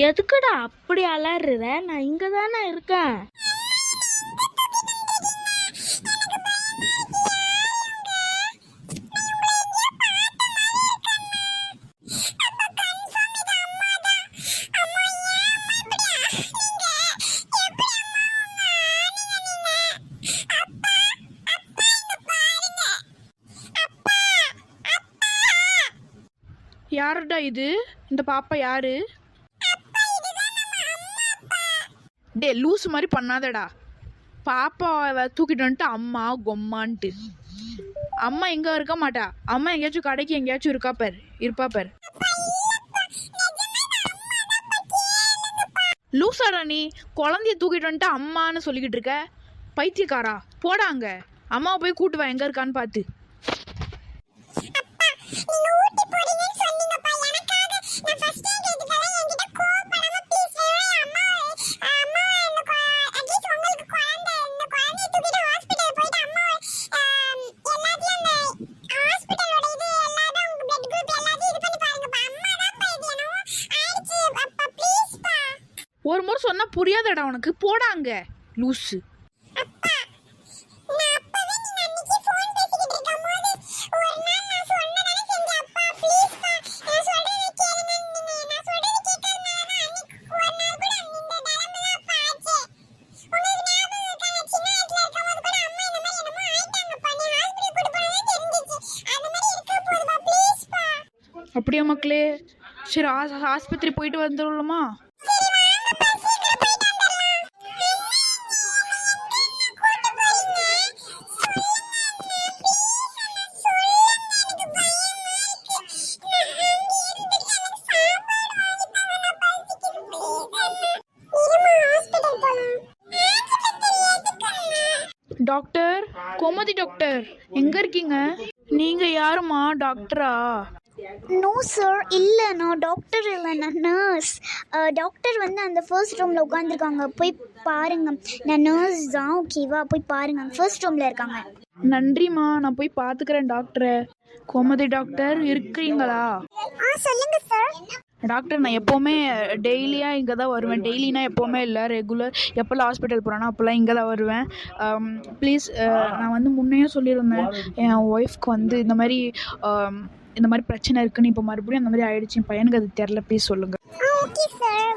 எதுக்குடா அப்படி அலறுற? நான் இங்க தானே இருக்கேன். யாருடா இது? இந்த பாப்பா யாரு? டே லூஸ் மாதிரி பண்ணாதடா. பாப்பாவை தூக்கிட்டு வந்துட்டு அம்மா கொம்மான்ட்டு. அம்மா எங்க இருக்க மாட்டா. அம்மா எங்கேயாச்சும் கடைக்கு எங்கேயாச்சும் இருப்பா பார். லூசாடா நீ? குழந்தைய தூக்கிட்டு வந்துட்டு அம்மான்னு சொல்லிக்கிட்டு இருக்க. பைத்தியக்காரா, போடாங்க. அம்மாவை போய் கூட்டு வா எங்க இருக்கான்னு பார்த்து. ஒரு முறை சொன்னா புரியாதடா உனக்கு. போடாங்க லூசு. அப்படியா மக்களே? சரி ஆஸ்பத்திரி போயிட்டு வந்துடலாமா? டாக்டர், கோமதி டாக்டர் எங்க இருக்கீங்க? நீங்க யாருமா? டாக்டரா? நோ சார், இல்லை நான் டாக்டர் இல்லை, நான் நர்ஸ். டாக்டர் வந்து அந்த ஃபர்ஸ்ட் ரூமில் உட்காந்துருக்காங்க, போய் பாருங்க. நான் நர்ஸ் தான், ஓகேவா? போய் பாருங்க, ஃபர்ஸ்ட் ரூமில் இருக்காங்க. நன்றிம்மா, நான் போய் பார்த்துக்கிறேன் டாக்டரை. கோமதி டாக்டர் இருக்கிறீங்களா? சொல்லுங்க சார். டாக்டர், நான் எப்போவுமே டெய்லியாக இங்கே தான் வருவேன். டெய்லினா எப்போவுமே இல்லை, ரெகுலர். எப்போல்லாம் ஹாஸ்பிட்டல் போகிறேன்னா அப்போல்லாம் இங்கே தான் வருவேன். ப்ளீஸ், நான் வந்து முன்னையே சொல்லியிருந்தேன் என் ஒய்ஃப்க்கு வந்து இந்த மாதிரி பிரச்சனை இருக்குன்னு. இப்போ மறுபடியும் அந்த மாதிரி ஆயிடுச்சு. என் பையனுக்கு அது தெரில. ப்ளீஸ் சொல்லுங்கள். Okay sir,